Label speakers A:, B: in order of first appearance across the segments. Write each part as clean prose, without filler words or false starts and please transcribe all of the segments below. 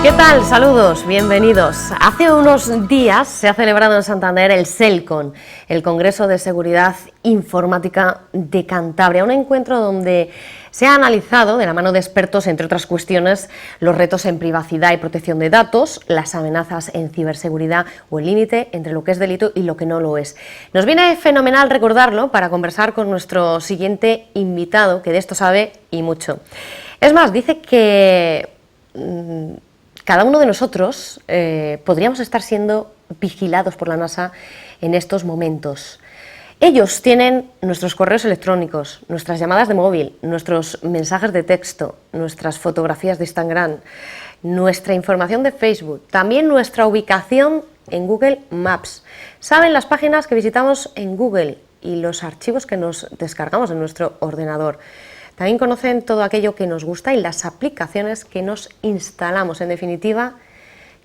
A: ¿Qué tal? Saludos, bienvenidos. Hace unos días se ha celebrado en Santander el SELCON, el Congreso de Seguridad Informática de Cantabria, un encuentro donde se ha analizado, de la mano de expertos, entre otras cuestiones, los retos en privacidad y protección de datos, las amenazas en ciberseguridad o el límite entre lo que es delito y lo que no lo es. Nos viene fenomenal recordarlo para conversar con nuestro siguiente invitado, que de esto sabe y mucho. Es más, dice que cada uno de nosotros podríamos estar siendo vigilados por la NASA en estos momentos. Ellos tienen nuestros correos electrónicos, nuestras llamadas de móvil, nuestros mensajes de texto, nuestras fotografías de Instagram, nuestra información de Facebook, también nuestra ubicación en Google Maps. Saben las páginas que visitamos en Google y los archivos que nos descargamos en nuestro ordenador. También conocen todo aquello que nos gusta y las aplicaciones que nos instalamos. En definitiva,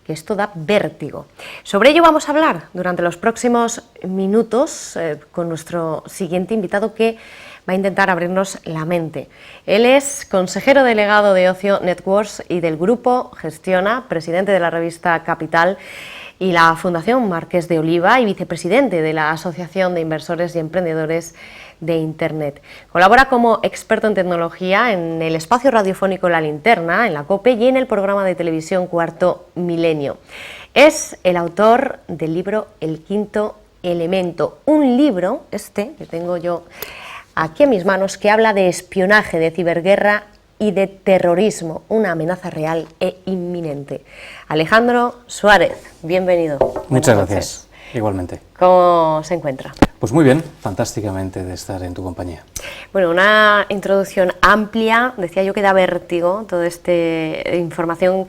A: que esto da vértigo. Sobre ello vamos a hablar durante los próximos minutos con nuestro siguiente invitado, que va a intentar abrirnos la mente. Él es consejero delegado de Ocio Networks y del Grupo Gestiona, presidente de la revista Capital y la Fundación Marqués de Oliva y vicepresidente de la Asociación de Inversores y Emprendedores de Internet. Colabora como experto en tecnología en el espacio radiofónico La Linterna, en la COPE y en el programa de televisión Cuarto Milenio. Es el autor del libro El Quinto Elemento, un libro, que tengo yo aquí en mis manos, que habla de espionaje, de ciberguerra y de terrorismo, una amenaza real e inminente. Alejandro Suárez, bienvenido.
B: Muchas gracias, igualmente.
A: ¿Cómo se encuentra?
B: Pues muy bien, fantásticamente de estar en tu compañía.
A: Bueno, una introducción amplia, decía yo que da vértigo toda esta información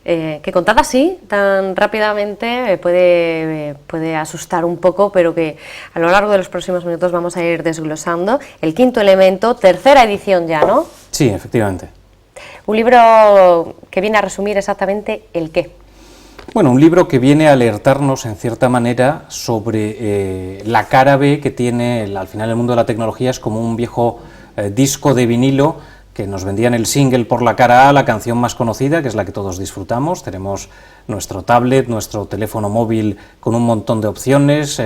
A: que contada así, tan rápidamente, puede asustar un poco, pero que a lo largo de los próximos minutos vamos a ir desglosando. El Quinto Elemento, tercera edición ya, ¿no?
B: Sí, efectivamente.
A: Un libro que viene a resumir exactamente el qué.
B: Bueno, un libro que viene a alertarnos en cierta manera sobre la cara B que tiene, al final el mundo de la tecnología es como un viejo disco de vinilo que nos vendían el single por la cara A, la canción más conocida, que es la que todos disfrutamos. Tenemos nuestro tablet, nuestro teléfono móvil con un montón de opciones,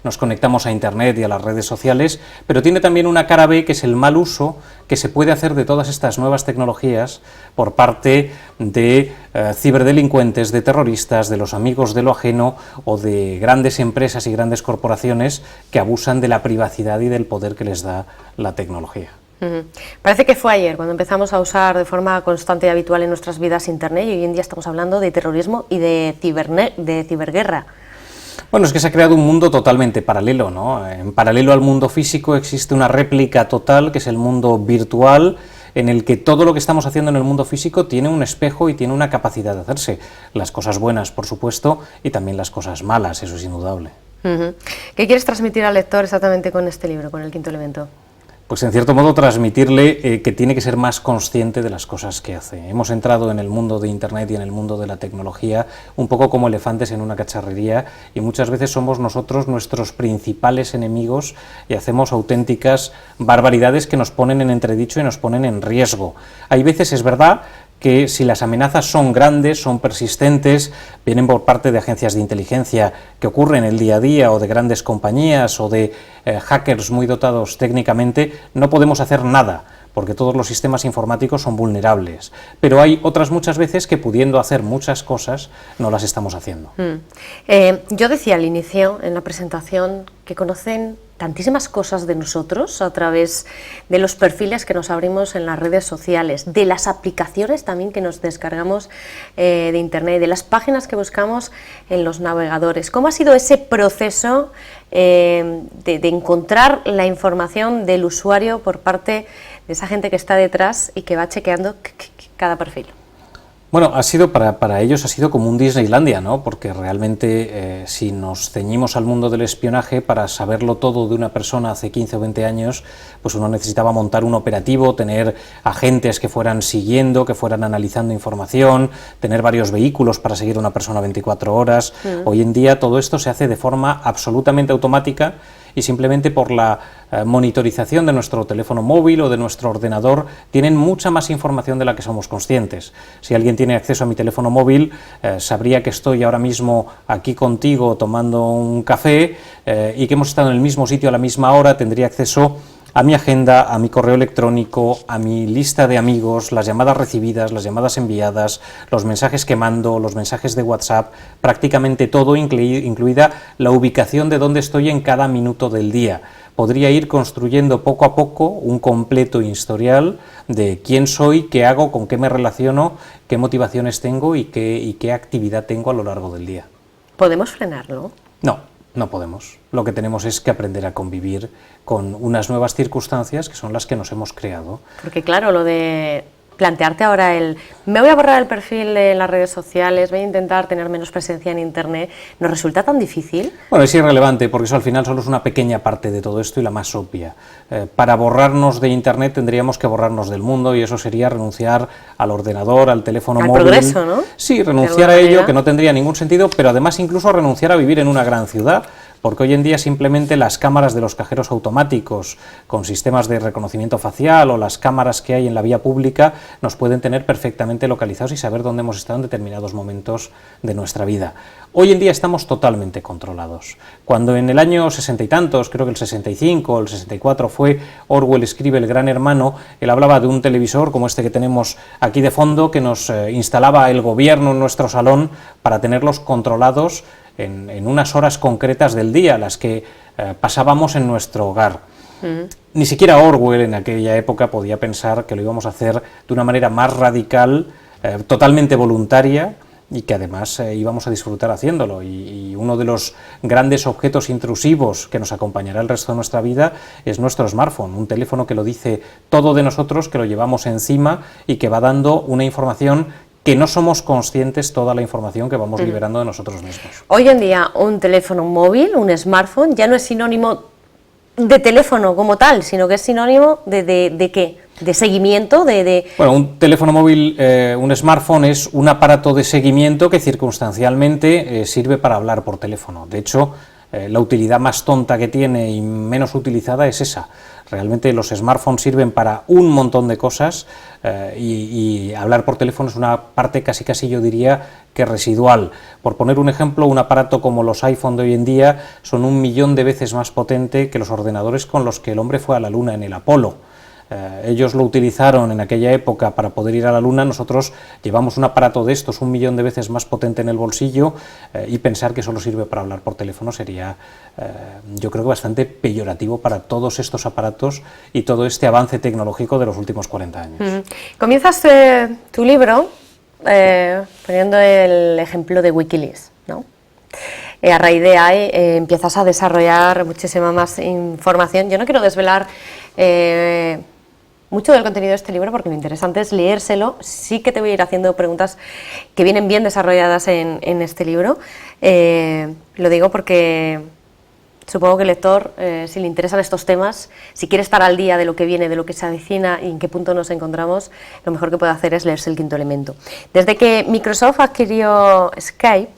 B: nos conectamos a Internet y a las redes sociales, pero tiene también una cara B, que es el mal uso que se puede hacer de todas estas nuevas tecnologías por parte de ciberdelincuentes, de terroristas, de los amigos de lo ajeno o de grandes empresas y grandes corporaciones que abusan de la privacidad y del poder que les da la tecnología.
A: Parece que fue ayer cuando empezamos a usar de forma constante y habitual en nuestras vidas Internet, y hoy en día estamos hablando de terrorismo y de ciberguerra.
B: Bueno, es que se ha creado un mundo totalmente paralelo, ¿no? En paralelo al mundo físico existe una réplica total, que es el mundo virtual, en el que todo lo que estamos haciendo en el mundo físico tiene un espejo y tiene una capacidad de hacerse. Las cosas buenas, por supuesto, y también las cosas malas, eso es indudable.
A: ¿Qué quieres transmitir al lector exactamente con este libro, con El Quinto Elemento?
B: Pues en cierto modo transmitirle que tiene que ser más consciente de las cosas que hace. Hemos entrado en el mundo de Internet y en el mundo de la tecnología un poco como elefantes en una cacharrería, y muchas veces somos nosotros nuestros principales enemigos y hacemos auténticas barbaridades que nos ponen en entredicho y nos ponen en riesgo. Hay veces, es verdad, que si las amenazas son grandes, son persistentes, vienen por parte de agencias de inteligencia que ocurren el día a día, o de grandes compañías, o de hackers muy dotados técnicamente, no podemos hacer nada, porque todos los sistemas informáticos son vulnerables. Pero hay otras muchas veces que, pudiendo hacer muchas cosas, no las estamos haciendo.
A: Yo decía al inicio, en la presentación, que conocen tantísimas cosas de nosotros a través de los perfiles que nos abrimos en las redes sociales, de las aplicaciones también que nos descargamos de Internet, de las páginas que buscamos en los navegadores. ¿Cómo ha sido ese proceso de encontrar la información del usuario por parte de esa gente que está detrás y que va chequeando cada perfil?
B: Bueno, ha sido para ellos ha sido como un Disneylandia, ¿no? Porque realmente si nos ceñimos al mundo del espionaje, para saberlo todo de una persona hace 15 o 20 años, pues uno necesitaba montar un operativo, tener agentes que fueran siguiendo, que fueran analizando información, tener varios vehículos para seguir a una persona 24 horas. Hoy en día todo esto se hace de forma absolutamente automática y simplemente por la monitorización de nuestro teléfono móvil o de nuestro ordenador tienen mucha más información de la que somos conscientes. Si alguien tiene acceso a mi teléfono móvil, sabría que estoy ahora mismo aquí contigo tomando un café y que hemos estado en el mismo sitio a la misma hora, tendría acceso a mi agenda, a mi correo electrónico, a mi lista de amigos, las llamadas recibidas, las llamadas enviadas, los mensajes que mando, los mensajes de WhatsApp, prácticamente todo, incluida la ubicación de dónde estoy en cada minuto del día. Podría ir construyendo poco a poco un completo historial de quién soy, qué hago, con qué me relaciono, qué motivaciones tengo y qué actividad tengo a lo largo del día.
A: ¿Podemos frenarlo?
B: No podemos. Lo que tenemos es que aprender a convivir con unas nuevas circunstancias que son las que nos hemos creado.
A: Porque claro, lo de plantearte ahora me voy a borrar el perfil en las redes sociales, voy a intentar tener menos presencia en Internet, ¿nos resulta tan difícil?
B: Bueno, es irrelevante porque eso al final solo es una pequeña parte de todo esto y la más obvia. Para borrarnos de Internet tendríamos que borrarnos del mundo y eso sería renunciar al ordenador, al teléfono móvil.
A: Al progreso, ¿no?
B: Sí, renunciar a ello, que no tendría ningún sentido, pero además incluso renunciar a vivir en una gran ciudad. Porque hoy en día simplemente las cámaras de los cajeros automáticos con sistemas de reconocimiento facial o las cámaras que hay en la vía pública nos pueden tener perfectamente localizados y saber dónde hemos estado en determinados momentos de nuestra vida. Hoy en día estamos totalmente controlados. Cuando en el año 60 y tantos, creo que el 65 o el 64 fue Orwell escribe El Gran Hermano, él hablaba de un televisor como este que tenemos aquí de fondo que nos instalaba el gobierno en nuestro salón para tenerlos controlados en unas horas concretas del día, las que pasábamos en nuestro hogar. Ni siquiera Orwell en aquella época podía pensar que lo íbamos a hacer de una manera más radical, totalmente voluntaria, y que además íbamos a disfrutar haciéndolo. Y uno de los grandes objetos intrusivos que nos acompañará el resto de nuestra vida es nuestro smartphone, un teléfono que lo dice todo de nosotros, que lo llevamos encima y que va dando una información que no somos conscientes toda la información que vamos liberando de nosotros mismos.
A: Hoy en día un teléfono móvil, un smartphone, ya no es sinónimo de teléfono como tal, sino que es sinónimo de ¿qué? De seguimiento,
B: Bueno, un teléfono móvil, un smartphone es un aparato de seguimiento que circunstancialmente sirve para hablar por teléfono. De hecho, la utilidad más tonta que tiene y menos utilizada es esa. Realmente los smartphones sirven para un montón de cosas y hablar por teléfono es una parte casi yo diría que residual. Por poner un ejemplo, un aparato como los iPhone de hoy en día son 1 millón de veces más potente que los ordenadores con los que el hombre fue a la Luna en el Apolo. Ellos lo utilizaron en aquella época para poder ir a la Luna, nosotros llevamos un aparato de estos 1 millón de veces más potente en el bolsillo y pensar que solo sirve para hablar por teléfono sería, yo creo que bastante peyorativo para todos estos aparatos y todo este avance tecnológico de los últimos 40 años.
A: Comienzas tu libro poniendo el ejemplo de Wikileaks, ¿no? A raíz de ahí empiezas a desarrollar muchísima más información. Yo no quiero desvelar mucho del contenido de este libro porque lo interesante es leérselo. Sí que te voy a ir haciendo preguntas que vienen bien desarrolladas en este libro. Lo digo porque supongo que el lector, si le interesan estos temas, si quiere estar al día de lo que viene, de lo que se avecina y en qué punto nos encontramos, lo mejor que puede hacer es leerse El Quinto Elemento. Desde que Microsoft adquirió Skype,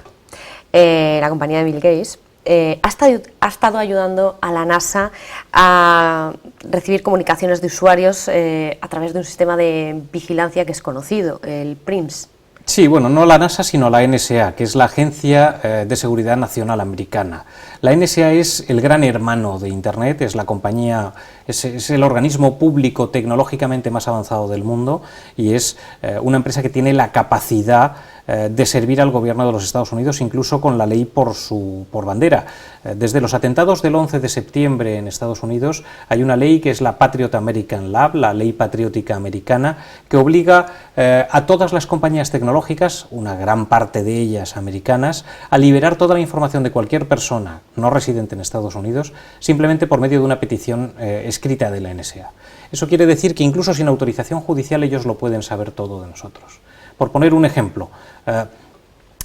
A: la compañía de Bill Gates, ha estado ayudando a la NASA a recibir comunicaciones de usuarios a través de un sistema de vigilancia que es conocido, el PRIMS.
B: Sí, bueno, no la NASA, sino la NSA, que es la Agencia de Seguridad Nacional Americana. La NSA es el gran hermano de Internet, es la compañía, es el organismo público tecnológicamente más avanzado del mundo y es una empresa que tiene la capacidad de servir al gobierno de los Estados Unidos, incluso con la ley por bandera. Desde los atentados del 11 de septiembre en Estados Unidos hay una ley que es la Patriot American Law, la ley patriótica americana, que obliga a todas las compañías tecnológicas, una gran parte de ellas americanas, a liberar toda la información de cualquier persona no residente en Estados Unidos, simplemente por medio de una petición escrita de la NSA. Eso quiere decir que incluso sin autorización judicial ellos lo pueden saber todo de nosotros. Por poner un ejemplo,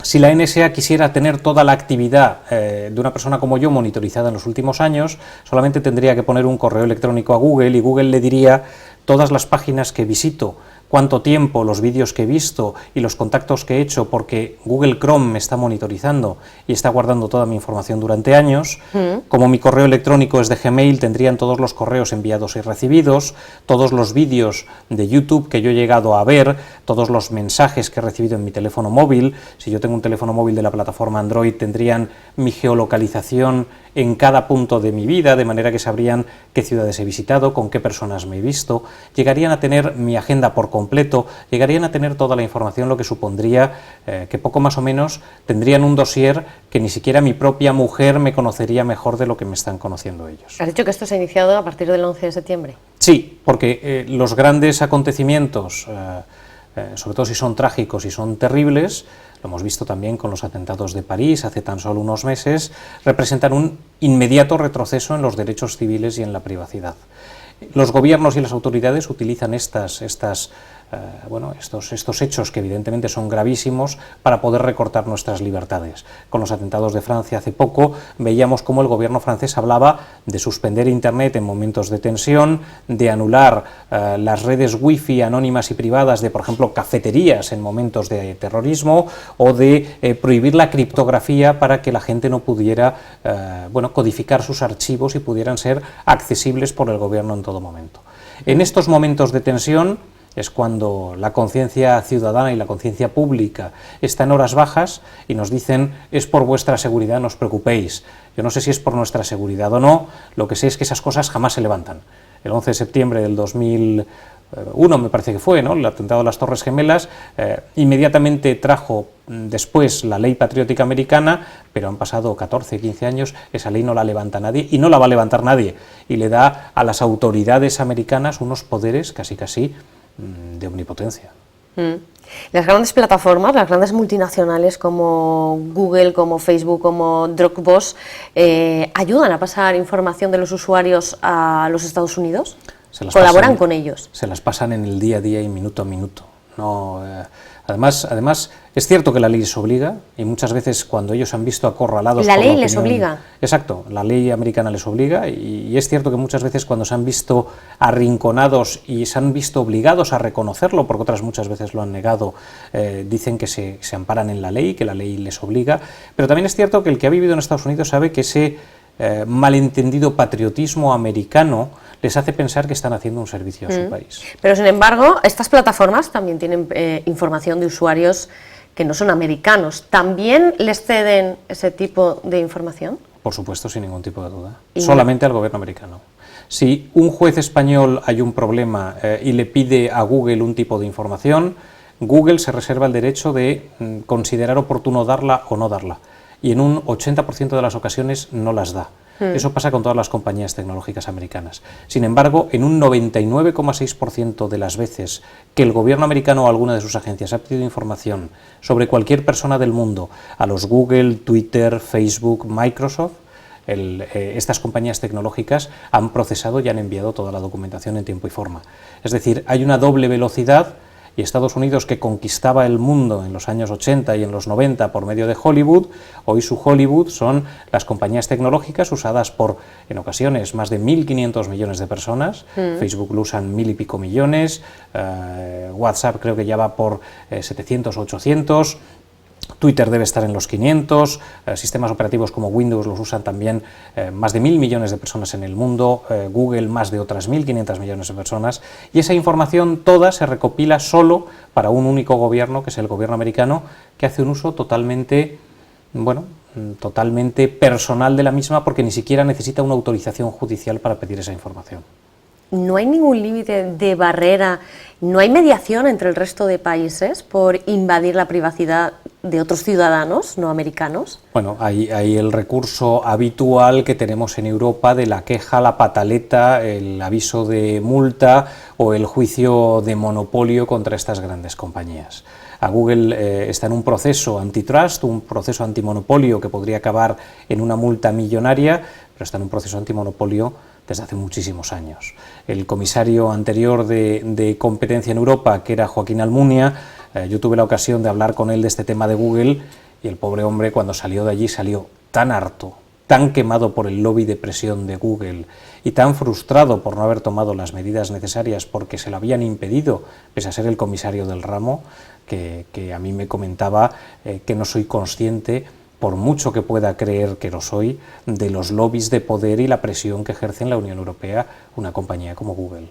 B: si la NSA quisiera tener toda la actividad de una persona como yo monitorizada en los últimos años, solamente tendría que poner un correo electrónico a Google y Google le diría todas las páginas que visito cuánto tiempo, los vídeos que he visto y los contactos que he hecho, porque Google Chrome me está monitorizando y está guardando toda mi información durante años. Como mi correo electrónico es de Gmail, tendrían todos los correos enviados y recibidos, todos los vídeos de YouTube que yo he llegado a ver, todos los mensajes que he recibido en mi teléfono móvil. Si yo tengo un teléfono móvil de la plataforma Android, tendrían mi geolocalización en cada punto de mi vida, de manera que sabrían qué ciudades he visitado, con qué personas me he visto, llegarían a tener mi agenda por completo, llegarían a tener toda la información, lo que supondría que poco más o menos tendrían un dossier que ni siquiera mi propia mujer me conocería mejor de lo que me están conociendo ellos.
A: ¿Has dicho que esto se ha iniciado a partir del 11 de septiembre?
B: Sí, porque los grandes acontecimientos, sobre todo si son trágicos y son terribles, lo hemos visto también con los atentados de París hace tan solo unos meses, representan un inmediato retroceso en los derechos civiles y en la privacidad. Los gobiernos y las autoridades utilizan estos hechos, que evidentemente son gravísimos, para poder recortar nuestras libertades. Con los atentados de Francia hace poco veíamos cómo el gobierno francés hablaba de suspender Internet en momentos de tensión, de anular las redes wifi anónimas y privadas de, por ejemplo, cafeterías en momentos de terrorismo, o de prohibir la criptografía para que la gente no pudiera codificar sus archivos y pudieran ser accesibles por el gobierno en todo momento. En estos momentos de tensión es cuando la conciencia ciudadana y la conciencia pública está en horas bajas y nos dicen: es por vuestra seguridad, no os preocupéis. Yo no sé si es por nuestra seguridad o no, lo que sé es que esas cosas jamás se levantan. El 11 de septiembre del 2001, me parece que fue, ¿no?, el atentado de las Torres Gemelas, inmediatamente trajo después la ley patriótica americana, pero han pasado 14, 15 años, esa ley no la levanta nadie y no la va a levantar nadie, y le da a las autoridades americanas unos poderes casi de omnipotencia.
A: Las grandes plataformas, las grandes multinacionales como Google, como Facebook, como Dropbox, ¿ayudan a pasar información de los usuarios a los Estados Unidos? ¿Colaboran con ellos?
B: Se las pasan en el día a día y minuto a minuto. No, además, es cierto que la ley les obliga, y muchas veces cuando ellos han visto acorralados...
A: ¿La ley les obliga?
B: Exacto, la ley americana les obliga, y es cierto que muchas veces cuando se han visto arrinconados y se han visto obligados a reconocerlo, porque otras muchas veces lo han negado, dicen que se amparan en la ley, que la ley les obliga, pero también es cierto que el que ha vivido en Estados Unidos sabe que ese malentendido patriotismo americano les hace pensar que están haciendo un servicio a su país.
A: Pero sin embargo, estas plataformas también tienen información de usuarios que no son americanos. ¿También les ceden ese tipo de información?
B: Por supuesto, sin ningún tipo de duda. Solamente al gobierno americano. Si un juez español hay un problema y le pide a Google un tipo de información, Google se reserva el derecho de considerar oportuno darla o no darla. Y en un 80% de las ocasiones no las da. Eso pasa con todas las compañías tecnológicas americanas. Sin embargo, en un 99,6% de las veces que el gobierno americano o alguna de sus agencias ha pedido información sobre cualquier persona del mundo a los Google, Twitter, Facebook, Microsoft, estas compañías tecnológicas han procesado y han enviado toda la documentación en tiempo y forma. Es decir, hay una doble velocidad. Y Estados Unidos, que conquistaba el mundo en los años 80 y en los 90 por medio de Hollywood, hoy su Hollywood son las compañías tecnológicas usadas por, en ocasiones, más de 1.500 millones de personas. Facebook lo usan 1.000 y pico millones, WhatsApp creo que ya va por 700 o 800, Twitter debe estar en los 500, sistemas operativos como Windows los usan también más de 1.000 millones de personas en el mundo, Google más de otras 1.500 millones de personas, y esa información toda se recopila solo para un único gobierno, que es el gobierno americano, que hace un uso totalmente personal de la misma, porque ni siquiera necesita una autorización judicial para pedir esa información.
A: ¿No hay ningún límite de barrera, no hay mediación entre el resto de países por invadir la privacidad de otros ciudadanos no americanos?
B: Bueno, hay el recurso habitual que tenemos en Europa de la queja, la pataleta, el aviso de multa o el juicio de monopolio contra estas grandes compañías. A Google está en un proceso antitrust, un proceso antimonopolio que podría acabar en una multa millonaria, pero está en un proceso antimonopolio desde hace muchísimos años. El comisario anterior de competencia en Europa, que era Joaquín Almunia, yo tuve la ocasión de hablar con él de este tema de Google, y el pobre hombre, cuando salió de allí, salió tan harto tan quemado por el lobby de presión de Google y tan frustrado por no haber tomado las medidas necesarias porque se lo habían impedido, pese a ser el comisario del ramo, que a mí me comentaba que no soy consciente, por mucho que pueda creer que lo soy, de los lobbies de poder y la presión que ejerce en la Unión Europea una compañía como Google.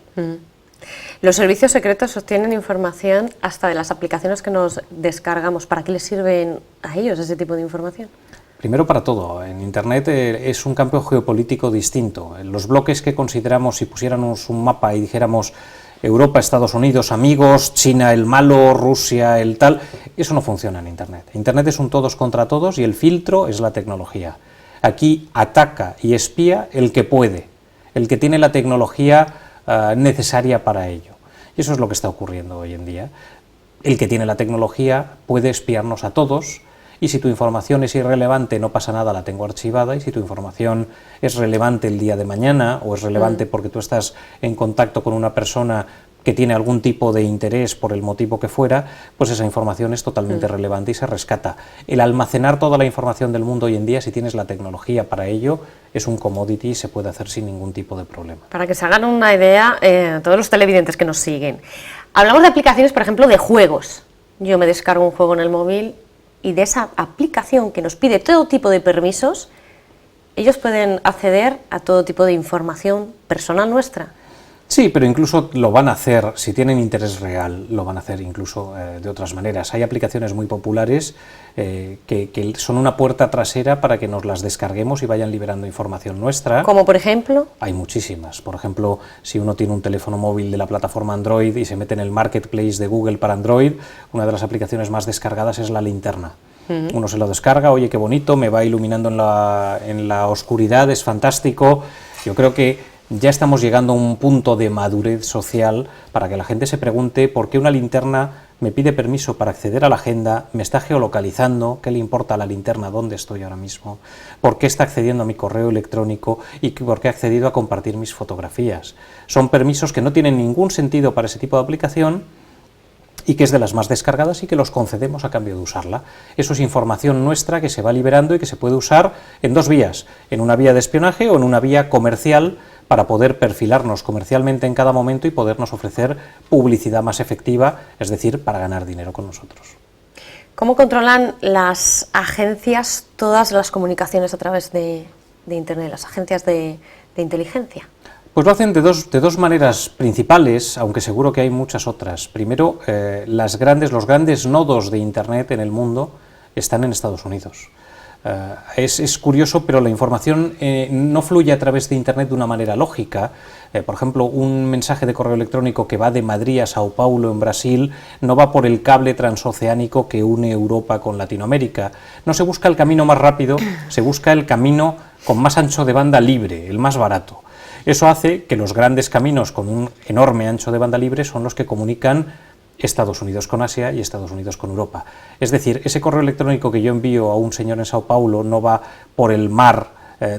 A: Los servicios secretos obtienen información hasta de las aplicaciones que nos descargamos. ¿Para qué les sirven a ellos ese tipo de información?
B: Primero, para todo. En Internet es un campo geopolítico distinto. Los bloques que consideramos, si pusiéramos un mapa y dijéramos Europa, Estados Unidos, amigos, China, el malo, Rusia, el tal, eso no funciona en Internet. Internet es un todos contra todos y el filtro es la tecnología. Aquí ataca y espía el que puede, el que tiene la tecnología necesaria para ello. Y eso es lo que está ocurriendo hoy en día. El que tiene la tecnología puede espiarnos a todos, y si tu información es irrelevante no pasa nada, la tengo archivada, y si tu información es relevante el día de mañana o es relevante porque tú estás en contacto con una persona que tiene algún tipo de interés por el motivo que fuera, pues esa información es totalmente relevante y se rescata. El almacenar toda la información del mundo hoy en día, si tienes la tecnología para ello, es un commodity y se puede hacer sin ningún tipo de problema.
A: Para que se hagan una idea, todos los televidentes que nos siguen, hablamos de aplicaciones, por ejemplo, de juegos. Yo me descargo un juego en el móvil y de esa aplicación que nos pide todo tipo de permisos, ellos pueden acceder a todo tipo de información personal nuestra.
B: Sí, pero incluso lo van a hacer, si tienen interés real, lo van a hacer incluso de otras maneras. Hay aplicaciones muy populares que son una puerta trasera para que nos las descarguemos y vayan liberando información nuestra.
A: ¿Como por ejemplo?
B: Hay muchísimas. Por ejemplo, si uno tiene un teléfono móvil de la plataforma Android y se mete en el Marketplace de Google para Android, una de las aplicaciones más descargadas es la linterna. Uno se lo descarga, oye, qué bonito, me va iluminando en la oscuridad, es fantástico. Yo creo que ya estamos llegando a un punto de madurez social para que la gente se pregunte por qué una linterna me pide permiso para acceder a la agenda, me está geolocalizando, qué le importa a la linterna dónde estoy ahora mismo, por qué está accediendo a mi correo electrónico y por qué ha accedido a compartir mis fotografías. Son permisos que no tienen ningún sentido para ese tipo de aplicación y que es de las más descargadas y que los concedemos a cambio de usarla. Eso es información nuestra que se va liberando y que se puede usar en dos vías, en una vía de espionaje o en una vía comercial, para poder perfilarnos comercialmente en cada momento y podernos ofrecer publicidad más efectiva, es decir, para ganar dinero con nosotros.
A: ¿Cómo controlan las agencias todas las comunicaciones a través de Internet, las agencias de inteligencia?
B: Pues lo hacen de dos maneras principales, aunque seguro que hay muchas otras. Primero, los grandes nodos de Internet en el mundo están en Estados Unidos. Es curioso, pero la información no fluye a través de Internet de una manera lógica. Por ejemplo, un mensaje de correo electrónico que va de Madrid a Sao Paulo, en Brasil, no va por el cable transoceánico que une Europa con Latinoamérica. No se busca el camino más rápido, se busca el camino con más ancho de banda libre, el más barato. Eso hace que los grandes caminos con un enorme ancho de banda libre son los que comunican Estados Unidos con Asia y Estados Unidos con Europa. Es decir, ese correo electrónico que yo envío a un señor en Sao Paulo no va por el mar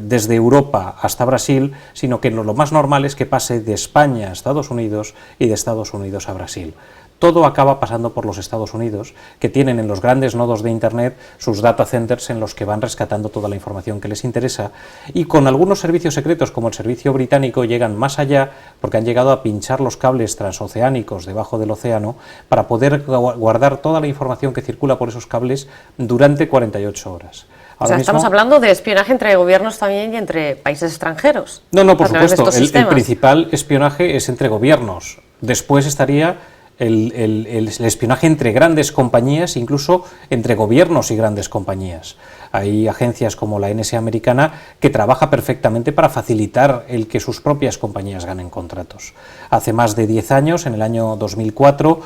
B: desde Europa hasta Brasil, sino que lo más normal es que pase de España a Estados Unidos y de Estados Unidos a Brasil. Todo acaba pasando por los Estados Unidos, que tienen en los grandes nodos de Internet sus data centers en los que van rescatando toda la información que les interesa, y con algunos servicios secretos como el servicio británico llegan más allá porque han llegado a pinchar los cables transoceánicos debajo del océano para poder guardar toda la información que circula por esos cables durante 48 horas.
A: O sea, estamos hablando de espionaje entre gobiernos también y entre países extranjeros.
B: No, por supuesto, el principal espionaje es entre gobiernos. Después estaría el espionaje entre grandes compañías, incluso entre gobiernos y grandes compañías. Hay agencias como la NSA americana que trabaja perfectamente para facilitar el que sus propias compañías ganen contratos. Hace más de 10 años, en el año 2004,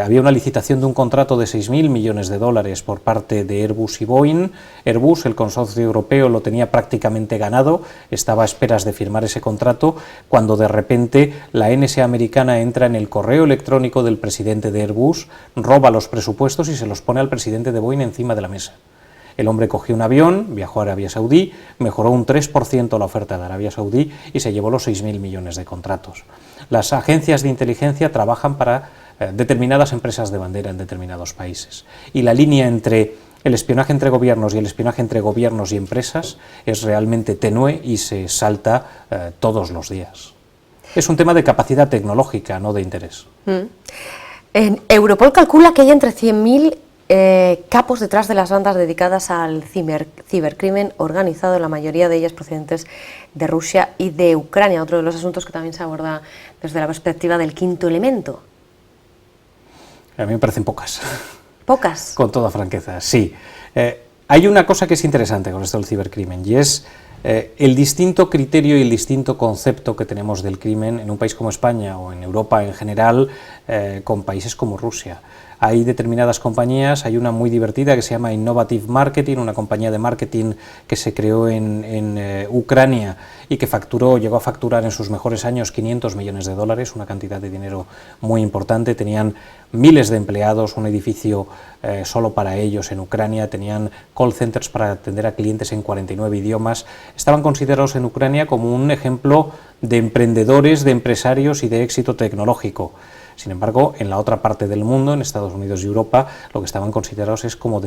B: había una licitación de un contrato de 6.000 millones de dólares por parte de Airbus y Boeing. Airbus, el consorcio europeo, lo tenía prácticamente ganado, estaba a esperas de firmar ese contrato, cuando de repente la NSA americana entra en el correo electrónico del presidente de Airbus, roba los presupuestos y se los pone al presidente de Boeing encima de la mesa. El hombre cogió un avión, viajó a Arabia Saudí, mejoró un 3% la oferta de Arabia Saudí y se llevó los 6.000 millones de contratos. Las agencias de inteligencia trabajan para determinadas empresas de bandera en determinados países. Y la línea entre el espionaje entre gobiernos y el espionaje entre gobiernos y empresas es realmente tenue y se salta todos los días. Es un tema de capacidad tecnológica, no de interés.
A: Europol calcula que hay entre 100.000 capos detrás de las bandas dedicadas al cibercrimen organizado, la mayoría de ellas procedentes de Rusia y de Ucrania, otro de los asuntos que también se aborda desde la perspectiva del quinto elemento.
B: A mí me parecen pocas.
A: ¿Pocas?
B: Con toda franqueza, sí. Hay una cosa que es interesante con esto del cibercrimen, y es el distinto criterio y el distinto concepto que tenemos del crimen en un país como España o en Europa en general, con países como Rusia. Hay determinadas compañías, hay una muy divertida que se llama Innovative Marketing, una compañía de marketing que se creó en Ucrania y que llegó a facturar en sus mejores años 500 millones de dólares, una cantidad de dinero muy importante. Tenían miles de empleados, un edificio solo para ellos en Ucrania, tenían call centers para atender a clientes en 49 idiomas. Estaban considerados en Ucrania como un ejemplo de emprendedores, de empresarios y de éxito tecnológico. Sin embargo, en la otra parte del mundo, en Estados Unidos y Europa, lo que estaban considerados es como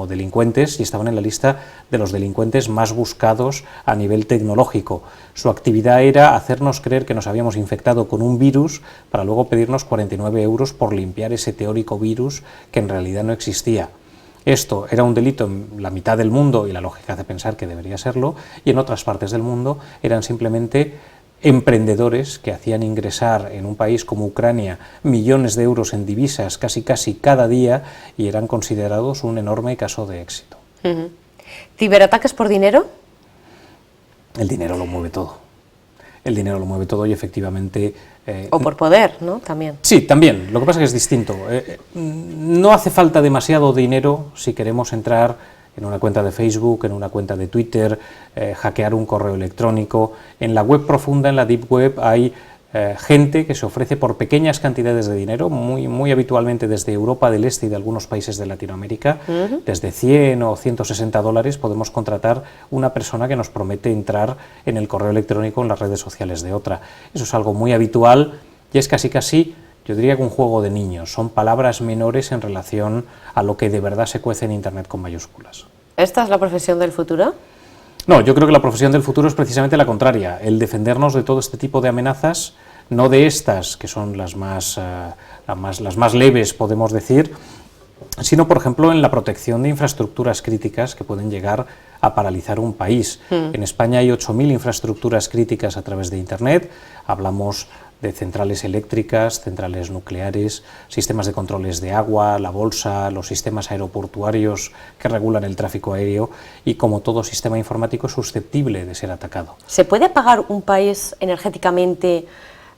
B: delincuentes, y estaban en la lista de los delincuentes más buscados a nivel tecnológico. Su actividad era hacernos creer que nos habíamos infectado con un virus para luego pedirnos 49 euros por limpiar ese teórico virus que en realidad no existía. Esto era un delito en la mitad del mundo, y la lógica hace pensar que debería serlo, y en otras partes del mundo eran simplemente emprendedores que hacían ingresar en un país como Ucrania millones de euros en divisas casi cada día, y eran considerados un enorme caso de éxito.
A: ¿Ciberataques por dinero?
B: El dinero lo mueve todo. El dinero lo mueve todo y efectivamente...
A: o por poder, ¿no? También.
B: Sí, también. Lo que pasa es que es distinto. No hace falta demasiado dinero si queremos entrar en una cuenta de Facebook, en una cuenta de Twitter, hackear un correo electrónico. En la web profunda, en la Deep Web, hay gente que se ofrece por pequeñas cantidades de dinero, muy habitualmente desde Europa del Este y de algunos países de Latinoamérica. Desde 100 o 160 dólares podemos contratar una persona que nos promete entrar en el correo electrónico en las redes sociales de otra. Eso es algo muy habitual y es casi, yo diría que un juego de niños. Son palabras menores en relación a lo que de verdad se cuece en Internet con mayúsculas.
A: ¿Esta es la profesión del futuro?
B: No, yo creo que la profesión del futuro es precisamente la contraria, el defendernos de todo este tipo de amenazas, no de estas, que son las más leves, podemos decir, sino, por ejemplo, en la protección de infraestructuras críticas que pueden llegar a paralizar un país. En España hay 8.000 infraestructuras críticas a través de Internet. Hablamos de centrales eléctricas, centrales nucleares, sistemas de controles de agua, la bolsa, los sistemas aeroportuarios que regulan el tráfico aéreo, y como todo sistema informático es susceptible de ser atacado.
A: ¿Se puede apagar un país energéticamente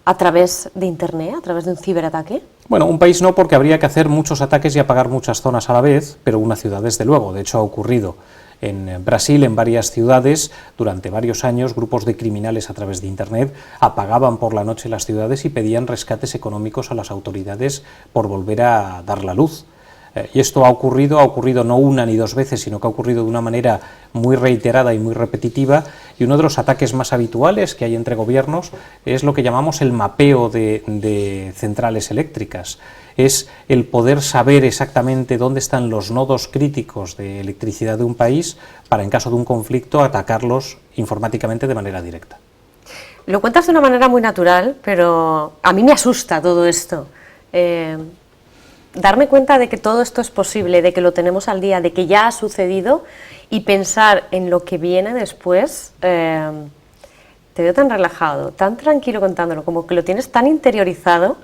A: a través de Internet, a través de un ciberataque?
B: Bueno, un país no, porque habría que hacer muchos ataques y apagar muchas zonas a la vez, pero una ciudad desde luego. De hecho, ha ocurrido en Brasil, en varias ciudades, durante varios años, grupos de criminales a través de Internet apagaban por la noche las ciudades y pedían rescates económicos a las autoridades por volver a dar la luz. Y esto ha ocurrido no una ni dos veces, sino que ha ocurrido de una manera muy reiterada y muy repetitiva, y uno de los ataques más habituales que hay entre gobiernos es lo que llamamos el mapeo de centrales eléctricas. Es el poder saber exactamente dónde están los nodos críticos de electricidad de un país para, en caso de un conflicto, atacarlos informáticamente de manera directa.
A: Lo cuentas de una manera muy natural, pero a mí me asusta todo esto. Darme cuenta de que todo esto es posible, de que lo tenemos al día, de que ya ha sucedido, y pensar en lo que viene después. Te veo tan relajado, tan tranquilo contándolo, como que lo tienes tan interiorizado,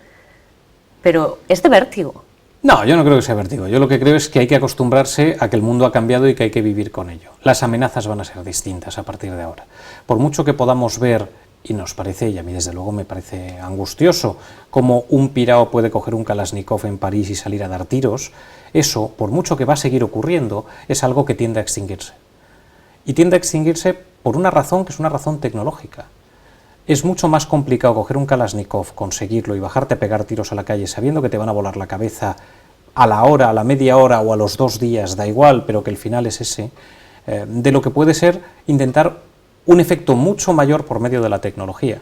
A: pero es de vértigo.
B: No, yo no creo que sea vértigo. Yo lo que creo es que hay que acostumbrarse a que el mundo ha cambiado y que hay que vivir con ello. Las amenazas van a ser distintas a partir de ahora. Por mucho que podamos ver, y nos parece, y a mí desde luego me parece angustioso, cómo un pirao puede coger un Kalashnikov en París y salir a dar tiros, eso, por mucho que va a seguir ocurriendo, es algo que tiende a extinguirse. Y tiende a extinguirse por una razón que es una razón tecnológica. Es mucho más complicado coger un Kalashnikov, conseguirlo y bajarte a pegar tiros a la calle sabiendo que te van a volar la cabeza a la hora, a la media hora o a los 2 días, da igual, pero que el final es ese, de lo que puede ser intentar un efecto mucho mayor por medio de la tecnología.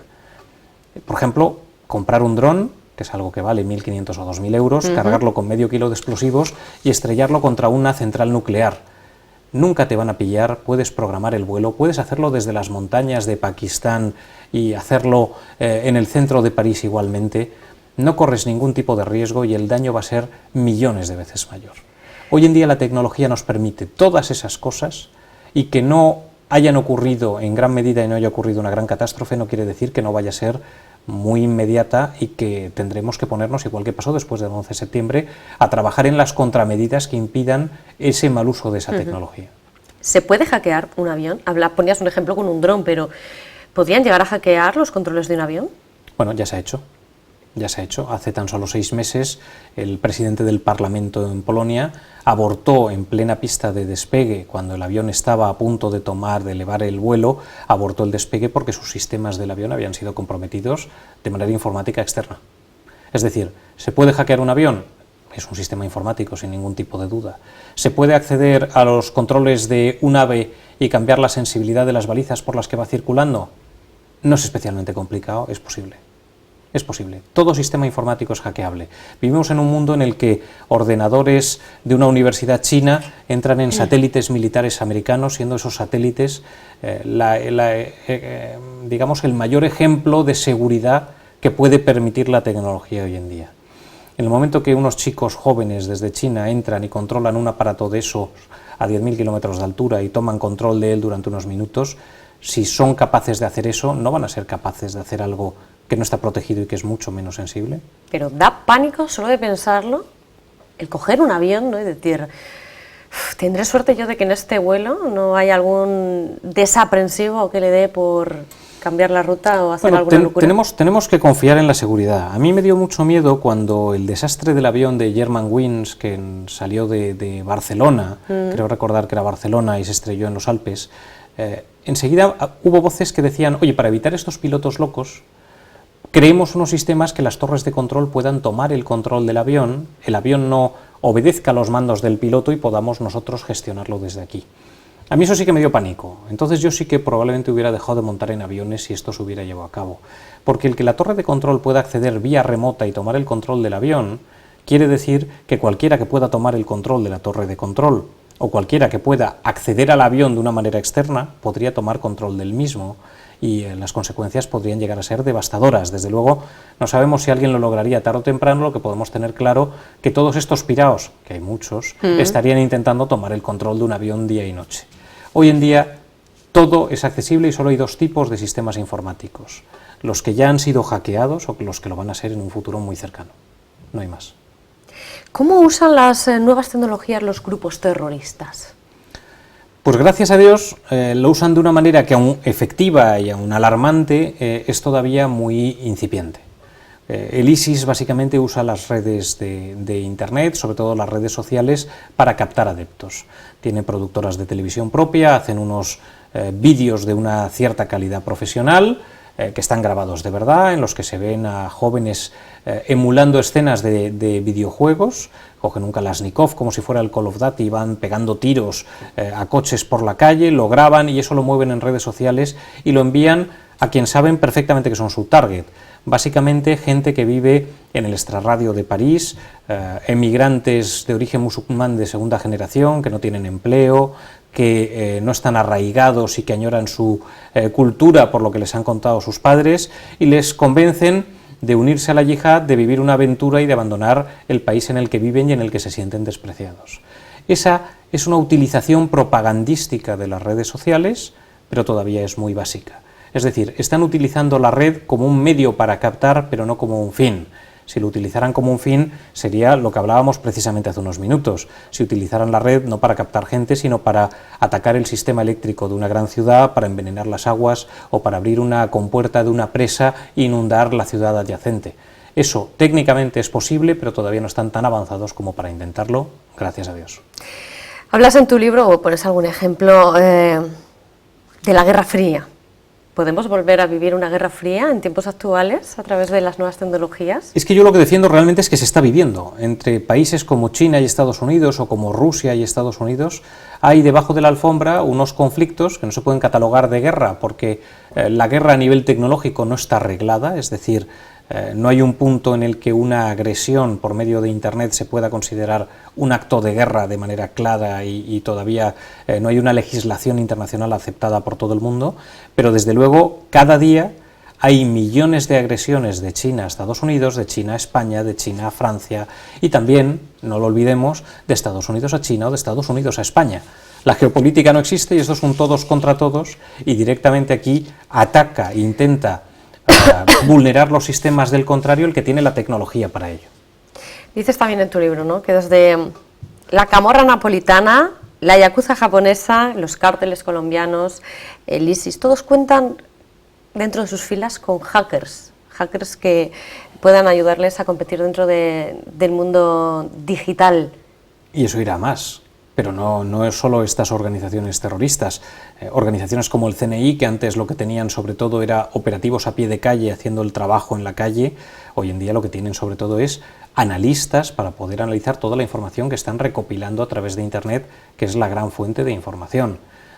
B: Por ejemplo, comprar un dron que es algo que vale 1.500 o 2.000 euros, cargarlo con medio kilo de explosivos y estrellarlo contra una central nuclear. Nunca te van a pillar, puedes programar el vuelo, puedes hacerlo desde las montañas de Pakistán y hacerlo en el centro de París igualmente. No corres ningún tipo de riesgo y el daño va a ser millones de veces mayor. Hoy en día la tecnología nos permite todas esas cosas, y que no hayan ocurrido en gran medida y no haya ocurrido una gran catástrofe no quiere decir que no vaya a ser muy inmediata y que tendremos que ponernos, igual que pasó después del 11 de septiembre, a trabajar en las contramedidas que impidan ese mal uso de esa tecnología.
A: ¿Se puede hackear un avión? Ponías un ejemplo con un dron, pero ¿podrían llegar a hackear los controles de un avión?
B: Bueno, ya se ha hecho. Ya se ha hecho. Hace tan solo 6 meses el presidente del Parlamento en Polonia abortó en plena pista de despegue, cuando el avión estaba a punto de elevar el vuelo, abortó el despegue porque sus sistemas del avión habían sido comprometidos de manera informática externa. Es decir, ¿se puede hackear un avión? Es un sistema informático, sin ningún tipo de duda. ¿Se puede acceder a los controles de un ave y cambiar la sensibilidad de las balizas por las que va circulando? No es especialmente complicado, es posible. Es posible. Todo sistema informático es hackeable. Vivimos en un mundo en el que ordenadores de una universidad china entran en satélites militares americanos, siendo esos satélites, digamos, el mayor ejemplo de seguridad que puede permitir la tecnología hoy en día. En el momento que unos chicos jóvenes desde China entran y controlan un aparato de esos a 10.000 kilómetros de altura y toman control de él durante unos minutos, si son capaces de hacer eso, ¿no van a ser capaces de hacer algo que no está protegido y que es mucho menos sensible?
A: Pero da pánico solo de pensarlo, el coger un avión, ¿no? Y decir, ¿tendré suerte yo de que en este vuelo no hay algún desaprensivo que le dé por cambiar la ruta o hacer alguna locura?
B: Tenemos que confiar en la seguridad. A mí me dio mucho miedo cuando el desastre del avión de Germanwings, que salió de Barcelona, creo recordar que era Barcelona, y se estrelló en los Alpes, enseguida hubo voces que decían, oye, para evitar estos pilotos locos, creemos unos sistemas que las torres de control puedan tomar el control del avión, el avión no obedezca a los mandos del piloto y podamos nosotros gestionarlo desde aquí. A mí eso sí que me dio pánico. Entonces yo sí que probablemente hubiera dejado de montar en aviones si esto se hubiera llevado a cabo. Porque el que la torre de control pueda acceder vía remota y tomar el control del avión, quiere decir que cualquiera que pueda tomar el control de la torre de control o cualquiera que pueda acceder al avión de una manera externa podría tomar control del mismo, y las consecuencias podrían llegar a ser devastadoras. Desde luego, no sabemos si alguien lo lograría tarde o temprano. Lo que podemos tener claro que todos estos piraos, que hay muchos, estarían intentando tomar el control de un avión día y noche. Hoy en día todo es accesible y solo hay 2 tipos de sistemas informáticos: los que ya han sido hackeados o los que lo van a ser en un futuro muy cercano. No hay más.
A: ¿Cómo usan las nuevas tecnologías los grupos terroristas?
B: Pues gracias a Dios lo usan de una manera que, aún efectiva y aún alarmante, es todavía muy incipiente. El ISIS básicamente usa las redes de Internet, sobre todo las redes sociales, para captar adeptos. Tiene productoras de televisión propia, hacen unos vídeos de una cierta calidad profesional, que están grabados de verdad, en los que se ven a jóvenes emulando escenas de videojuegos. Cogen un Kalashnikov como si fuera el Call of Duty y van pegando tiros a coches por la calle, lo graban y eso lo mueven en redes sociales y lo envían a quien saben perfectamente que son su target. Básicamente gente que vive en el extrarradio de París, emigrantes de origen musulmán de segunda generación, que no tienen empleo, que no están arraigados y que añoran su cultura por lo que les han contado sus padres, y les convencen de unirse a la yihad, de vivir una aventura y de abandonar el país en el que viven y en el que se sienten despreciados. Esa es una utilización propagandística de las redes sociales, pero todavía es muy básica. Es decir, están utilizando la red como un medio para captar, pero no como un fin. Si lo utilizaran como un fin, sería lo que hablábamos precisamente hace unos minutos. Si utilizaran la red no para captar gente, sino para atacar el sistema eléctrico de una gran ciudad, para envenenar las aguas o para abrir una compuerta de una presa e inundar la ciudad adyacente. Eso técnicamente es posible, pero todavía no están tan avanzados como para intentarlo, gracias a Dios.
A: Hablas en tu libro, o pones algún ejemplo, de la Guerra Fría. ¿Podemos volver a vivir una guerra fría en tiempos actuales a través de las nuevas tecnologías? Es
B: que yo lo que defiendo realmente es que se está viviendo. Entre países como China y Estados Unidos o como Rusia y Estados Unidos hay debajo de la alfombra unos conflictos que no se pueden catalogar de guerra porque la guerra a nivel tecnológico no está arreglada, es decir, No hay un punto en el que una agresión por medio de Internet se pueda considerar un acto de guerra de manera clara y todavía no hay una legislación internacional aceptada por todo el mundo, pero desde luego cada día hay millones de agresiones de China a Estados Unidos, de China a España, de China a Francia y también, no lo olvidemos, de Estados Unidos a China o de Estados Unidos a España. La geopolítica no existe y esto es un todos contra todos y directamente aquí ataca, intenta vulnerar los sistemas del contrario el que tiene la tecnología para ello.
A: Dices también en tu libro, ¿no?, que desde la camorra napolitana, la yakuza japonesa, los cárteles colombianos, el ISIS, todos cuentan dentro de sus filas con hackers que puedan ayudarles a competir dentro del mundo digital.
B: Y eso irá más. Pero no es solo estas organizaciones terroristas, organizaciones como el CNI, que antes lo que tenían sobre todo era operativos a pie de calle haciendo el trabajo en la calle, hoy en día lo que tienen sobre todo es analistas para poder analizar toda la información que están recopilando a través de Internet, que es la gran fuente de información.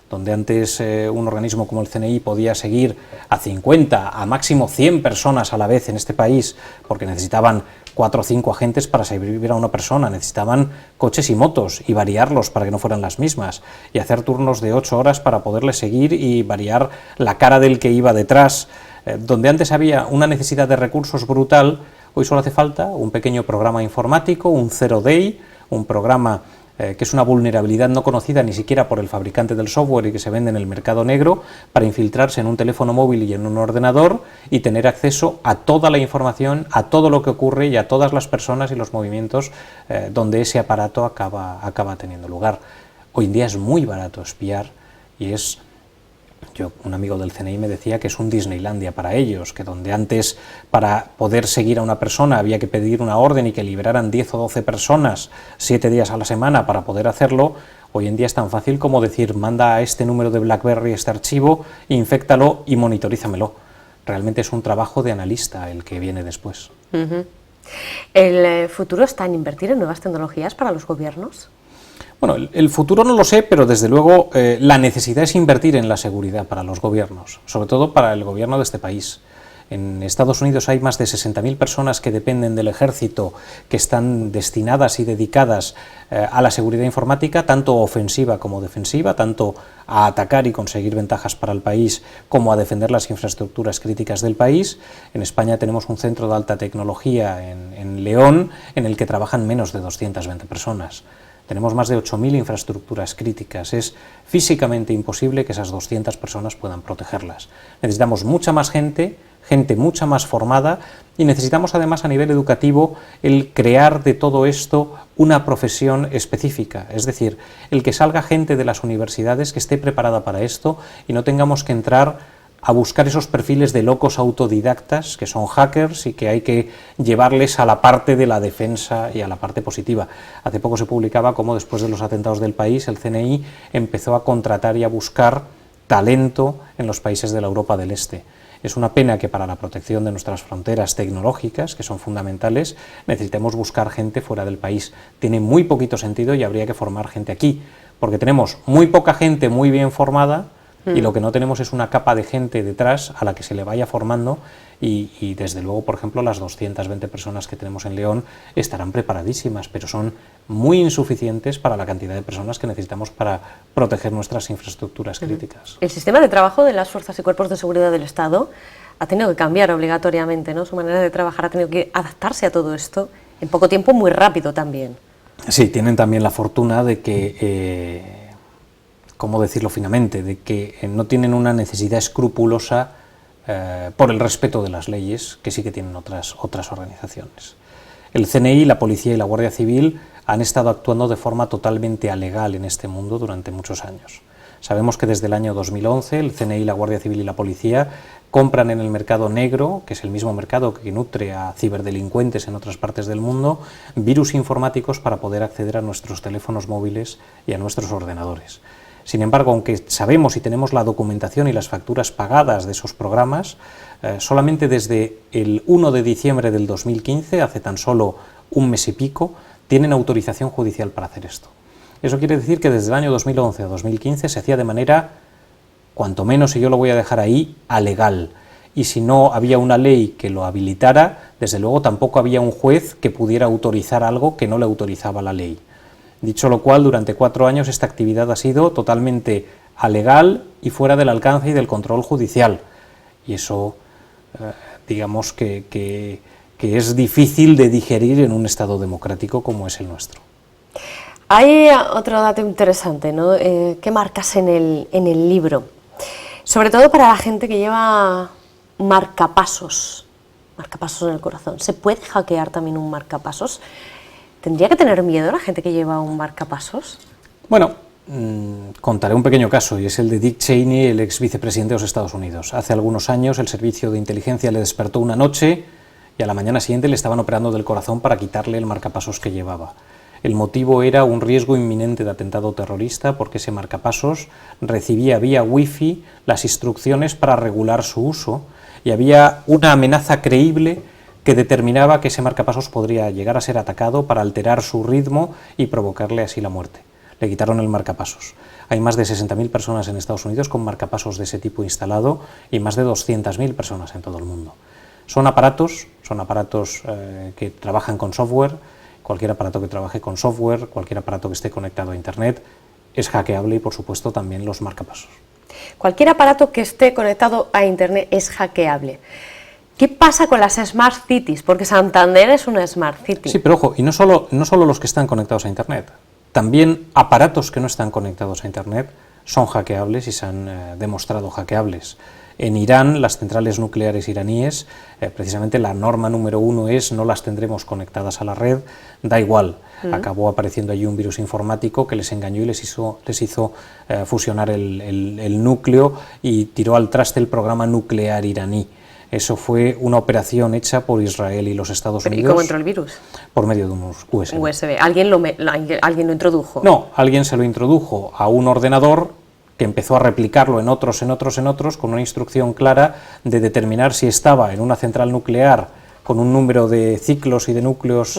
B: Donde antes un organismo como el CNI podía seguir a 50, a máximo 100 personas a la vez en este país, porque necesitaban 4 o 5 agentes para seguir a una persona, necesitaban coches y motos y variarlos para que no fueran las mismas, y hacer turnos de 8 horas para poderle seguir y variar la cara del que iba detrás. Donde antes había una necesidad de recursos brutal, hoy solo hace falta un pequeño programa informático, un Zero Day, un programa que es una vulnerabilidad no conocida ni siquiera por el fabricante del software y que se vende en el mercado negro, para infiltrarse en un teléfono móvil y en un ordenador y tener acceso a toda la información, a todo lo que ocurre y a todas las personas y los movimientos donde ese aparato acaba teniendo lugar. Hoy en día es muy barato espiar y un amigo del CNI me decía que es un Disneylandia para ellos, que donde antes para poder seguir a una persona había que pedir una orden y que liberaran 10 o 12 personas 7 días a la semana para poder hacerlo, hoy en día es tan fácil como decir manda a este número de BlackBerry este archivo, inféctalo y monitorízamelo. Realmente es un trabajo de analista el que viene después.
A: ¿El futuro está en invertir en nuevas tecnologías para los gobiernos?
B: Bueno, el futuro no lo sé, pero desde luego la necesidad es invertir en la seguridad para los gobiernos, sobre todo para el gobierno de este país. En Estados Unidos hay más de 60.000 personas que dependen del ejército, que están destinadas y dedicadas a la seguridad informática, tanto ofensiva como defensiva, tanto a atacar y conseguir ventajas para el país como a defender las infraestructuras críticas del país. En España tenemos un centro de alta tecnología en León, en el que trabajan menos de 220 personas. Tenemos más de 8.000 infraestructuras críticas. Es físicamente imposible que esas 200 personas puedan protegerlas. Necesitamos mucha más gente mucha más formada, y necesitamos además a nivel educativo el crear de todo esto una profesión específica, es decir, el que salga gente de las universidades que esté preparada para esto y no tengamos que entrar a buscar esos perfiles de locos autodidactas que son hackers y que hay que llevarles a la parte de la defensa y a la parte positiva. Hace poco se publicaba cómo después de los atentados del país el CNI empezó a contratar y a buscar talento en los países de la Europa del Este. Es una pena que para la protección de nuestras fronteras tecnológicas, que son fundamentales, necesitemos buscar gente fuera del país. Tiene muy poquito sentido y habría que formar gente aquí, porque tenemos muy poca gente muy bien formada y lo que no tenemos es una capa de gente detrás a la que se le vaya formando y desde luego, por ejemplo, las 220 personas que tenemos en León estarán preparadísimas, pero son muy insuficientes para la cantidad de personas que necesitamos para proteger nuestras infraestructuras críticas.
A: El sistema de trabajo de las fuerzas y cuerpos de seguridad del Estado ha tenido que cambiar obligatoriamente, ¿no? Su manera de trabajar ha tenido que adaptarse a todo esto en poco tiempo, muy rápido también.
B: Sí, tienen también la fortuna de que ¿cómo decirlo finamente?, de que no tienen una necesidad escrupulosa por el respeto de las leyes, que sí que tienen otras organizaciones. El CNI, la Policía y la Guardia Civil han estado actuando de forma totalmente alegal en este mundo durante muchos años. Sabemos que desde el año 2011 el CNI, la Guardia Civil y la Policía compran en el mercado negro, que es el mismo mercado que nutre a ciberdelincuentes en otras partes del mundo, virus informáticos para poder acceder a nuestros teléfonos móviles y a nuestros ordenadores. Sin embargo, aunque sabemos y tenemos la documentación y las facturas pagadas de esos programas, solamente desde el 1 de diciembre del 2015, hace tan solo un mes y pico, tienen autorización judicial para hacer esto. Eso quiere decir que desde el año 2011 a 2015 se hacía de manera, cuanto menos, y yo lo voy a dejar ahí, alegal. y si no había una ley que lo habilitara, desde luego tampoco había un juez que pudiera autorizar algo que no le autorizaba la ley. Dicho lo cual, durante 4 años esta actividad ha sido totalmente alegal y fuera del alcance y del control judicial. Y eso, digamos que es difícil de digerir en un Estado democrático como es el nuestro.
A: Hay otro dato interesante, ¿no? Que marcas en el libro, sobre todo para la gente que lleva marcapasos en el corazón. ¿Se puede hackear también un marcapasos? ¿Tendría que tener miedo la gente que lleva un marcapasos?
B: Bueno, contaré un pequeño caso, y es el de Dick Cheney, el ex vicepresidente de los Estados Unidos. Hace algunos años el servicio de inteligencia le despertó una noche y a la mañana siguiente le estaban operando del corazón para quitarle el marcapasos que llevaba. El motivo era un riesgo inminente de atentado terrorista, porque ese marcapasos recibía vía wifi las instrucciones para regular su uso, y había una amenaza creíble que determinaba que ese marcapasos podría llegar a ser atacado para alterar su ritmo y provocarle así la muerte. Le quitaron el marcapasos. Hay más de 60.000 personas en Estados Unidos con marcapasos de ese tipo instalado y más de 200.000 personas en todo el mundo. Son aparatos que trabajan con software. Cualquier aparato que trabaje con software, cualquier aparato que esté conectado a Internet es hackeable, y por supuesto también los marcapasos.
A: Cualquier aparato que esté conectado a Internet es hackeable. ¿Qué pasa con las Smart Cities? Porque Santander es una Smart City.
B: Sí, pero ojo, y no solo los que están conectados a Internet, también aparatos que no están conectados a Internet son hackeables y se han demostrado hackeables. En Irán, las centrales nucleares iraníes, precisamente la norma número 1 es: no las tendremos conectadas a la red, da igual. Acabó apareciendo allí un virus informático que les engañó y les hizo fusionar el núcleo y tiró al traste el programa nuclear iraní. Eso fue una operación hecha por Israel y los Estados Unidos.
A: ¿Y cómo entró el virus?
B: Por medio de unos USB.
A: USB. ¿Alguien lo introdujo?
B: No, alguien se lo introdujo a un ordenador que empezó a replicarlo en otros, con una instrucción clara de determinar si estaba en una central nuclear con un número de ciclos y de núcleos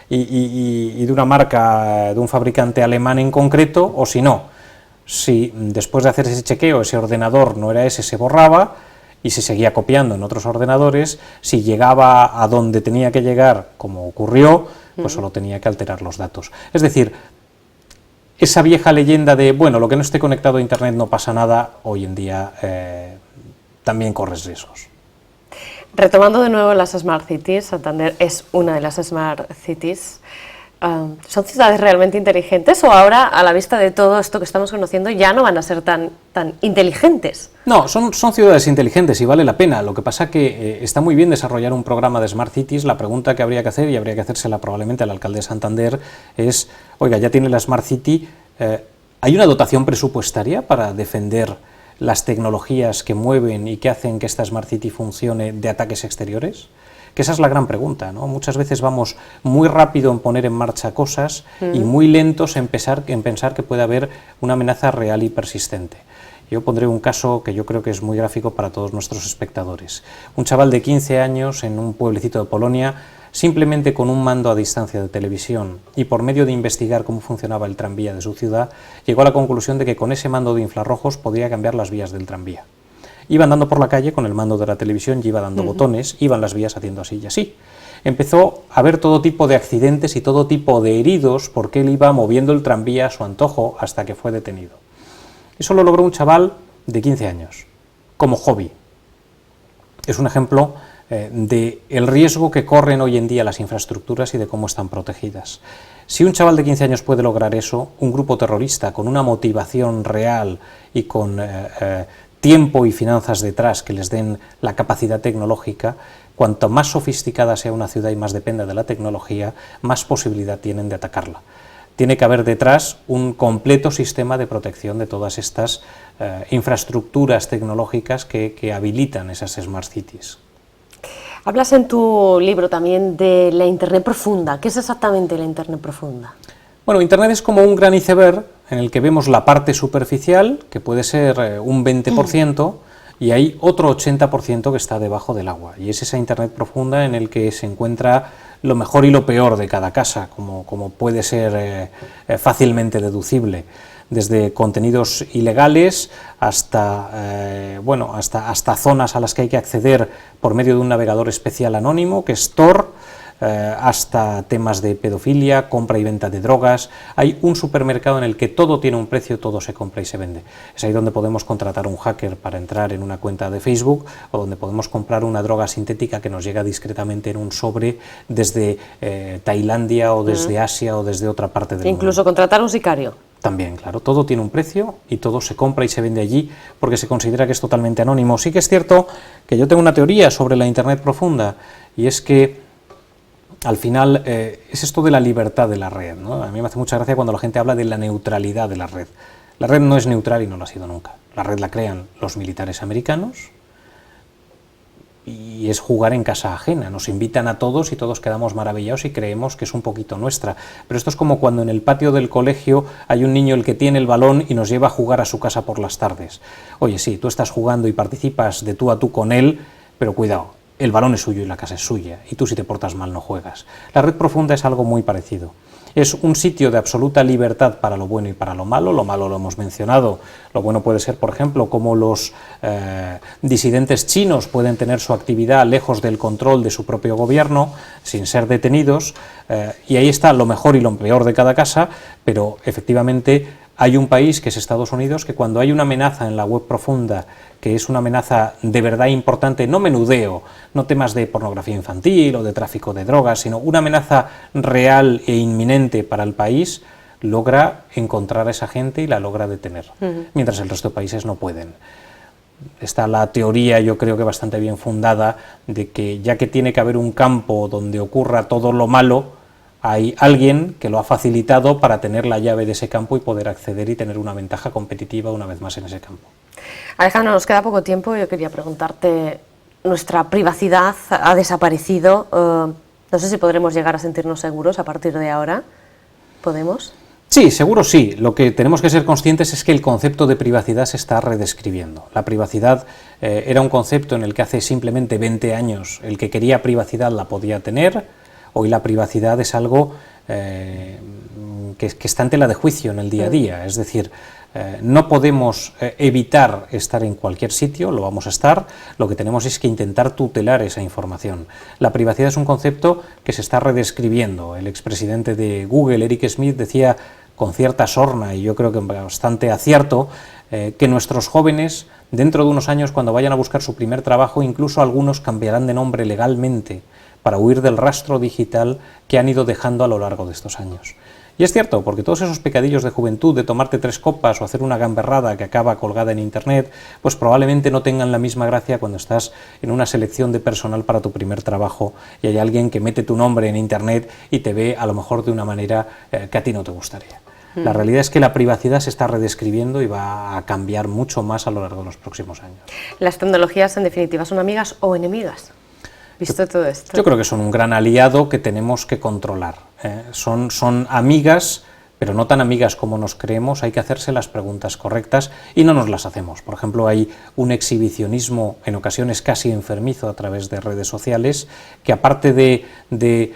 B: y de una marca, de un fabricante alemán en concreto, o si no. Si después de hacer ese chequeo ese ordenador no era ese, se borraba y se seguía copiando en otros ordenadores. Si llegaba a donde tenía que llegar, como ocurrió, pues solo tenía que alterar los datos. Es decir, esa vieja leyenda de, bueno, lo que no esté conectado a Internet no pasa nada, hoy en día también corres riesgos.
A: Retomando de nuevo las Smart Cities, Santander es una de las Smart Cities. ¿Son ciudades realmente inteligentes o ahora, a la vista de todo esto que estamos conociendo, ya no van a ser tan inteligentes?
B: No, son ciudades inteligentes y vale la pena. Lo que pasa que está muy bien desarrollar un programa de Smart Cities. La pregunta que habría que hacer, y habría que hacérsela probablemente al alcalde de Santander, es: oiga, ya tiene la Smart City, ¿hay una dotación presupuestaria para defender las tecnologías que mueven y que hacen que esta Smart City funcione de ataques exteriores? Que esa es la gran pregunta, ¿no? Muchas veces vamos muy rápido en poner en marcha cosas y muy lentos en pensar que puede haber una amenaza real y persistente. Yo pondré un caso que yo creo que es muy gráfico para todos nuestros espectadores. Un chaval de 15 años en un pueblecito de Polonia, simplemente con un mando a distancia de televisión y por medio de investigar cómo funcionaba el tranvía de su ciudad, llegó a la conclusión de que con ese mando de infrarrojos podía cambiar las vías del tranvía. Iba andando por la calle con el mando de la televisión y iba dando botones, iban las vías haciendo así y así. Empezó a haber todo tipo de accidentes y todo tipo de heridos porque él iba moviendo el tranvía a su antojo hasta que fue detenido. Eso lo logró un chaval de 15 años, como hobby. Es un ejemplo del riesgo que corren hoy en día las infraestructuras y de cómo están protegidas. Si un chaval de 15 años puede lograr eso, un grupo terrorista con una motivación real y con tiempo y finanzas detrás que les den la capacidad tecnológica, cuanto más sofisticada sea una ciudad y más dependa de la tecnología, más posibilidad tienen de atacarla. Tiene que haber detrás un completo sistema de protección de todas estas infraestructuras tecnológicas que habilitan esas Smart Cities.
A: Hablas en tu libro también de la Internet profunda. ¿Qué es exactamente la Internet profunda?
B: Bueno, Internet es como un gran iceberg en el que vemos la parte superficial, que puede ser un 20%, y hay otro 80% que está debajo del agua. Y es esa Internet profunda en el que se encuentra lo mejor y lo peor de cada casa, como puede ser fácilmente deducible. desde contenidos ilegales hasta, hasta zonas a las que hay que acceder por medio de un navegador especial anónimo, que es Tor, hasta temas de pedofilia, compra y venta de drogas. Hay un supermercado en el que todo tiene un precio, todo se compra y se vende. Es ahí donde podemos contratar a un hacker para entrar en una cuenta de Facebook, o donde podemos comprar una droga sintética que nos llega discretamente en un sobre desde Tailandia o desde Asia o desde otra parte del mundo.
A: Incluso contratar a un sicario.
B: También, claro, todo tiene un precio y todo se compra y se vende allí porque se considera que es totalmente anónimo. Sí que es cierto que yo tengo una teoría sobre la Internet profunda, y es que al final es esto de la libertad de la red, ¿no? A mí me hace mucha gracia cuando la gente habla de la neutralidad de la red. La red no es neutral y no lo ha sido nunca. La red la crean los militares americanos y es jugar en casa ajena. Nos invitan a todos y todos quedamos maravillados y creemos que es un poquito nuestra. Pero esto es como cuando en el patio del colegio hay un niño el que tiene el balón y nos lleva a jugar a su casa por las tardes. Oye, sí, tú estás jugando y participas de tú a tú con él, pero cuidado. El balón es suyo y la casa es suya, y tú si te portas mal no juegas. La red profunda es algo muy parecido. Es un sitio de absoluta libertad para lo bueno y para lo malo lo hemos mencionado. Lo bueno puede ser, por ejemplo, cómo los disidentes chinos pueden tener su actividad lejos del control de su propio gobierno, sin ser detenidos, y ahí está lo mejor y lo peor de cada casa, pero efectivamente hay un país, que es Estados Unidos, que cuando hay una amenaza en la web profunda, que es una amenaza de verdad importante, no menudeo, no temas de pornografía infantil o de tráfico de drogas, sino una amenaza real e inminente para el país, logra encontrar a esa gente y la logra detener, mientras el resto de países no pueden. Está la teoría, yo creo que bastante bien fundada, de que ya que tiene que haber un campo donde ocurra todo lo malo, hay alguien que lo ha facilitado para tener la llave de ese campo y poder acceder y tener una ventaja competitiva una vez más en ese campo.
A: Alejandro, nos queda poco tiempo. Yo quería preguntarte, nuestra privacidad ha desaparecido. No sé si podremos llegar a sentirnos seguros a partir de ahora. ¿Podemos?
B: Sí, seguro sí. Lo que tenemos que ser conscientes es que el concepto de privacidad se está redescribiendo. La privacidad era un concepto en el que hace simplemente 20 años el que quería privacidad la podía tener. Hoy la privacidad es algo que está en tela de juicio en el día a día, es decir, no podemos evitar estar en cualquier sitio, lo vamos a estar, lo que tenemos es que intentar tutelar esa información. La privacidad es un concepto que se está redescribiendo. El expresidente de Google, Eric Schmidt, decía con cierta sorna, y yo creo que bastante acierto, que nuestros jóvenes, dentro de unos años, cuando vayan a buscar su primer trabajo, incluso algunos cambiarán de nombre legalmente, para huir del rastro digital que han ido dejando a lo largo de estos años. Y es cierto, porque todos esos pecadillos de juventud, de tomarte 3 copas o hacer una gamberrada que acaba colgada en Internet, pues probablemente no tengan la misma gracia cuando estás en una selección de personal para tu primer trabajo y hay alguien que mete tu nombre en Internet y te ve a lo mejor de una manera que a ti no te gustaría. La realidad es que la privacidad se está redescribiendo y va a cambiar mucho más a lo largo de los próximos años.
A: ¿Las tecnologías, en definitiva, son amigas o enemigas? ¿Visto todo esto?
B: Yo creo que son un gran aliado que tenemos que controlar. Son amigas, pero no tan amigas como nos creemos. Hay que hacerse las preguntas correctas y no nos las hacemos. Por ejemplo, hay un exhibicionismo en ocasiones casi enfermizo a través de redes sociales que, aparte de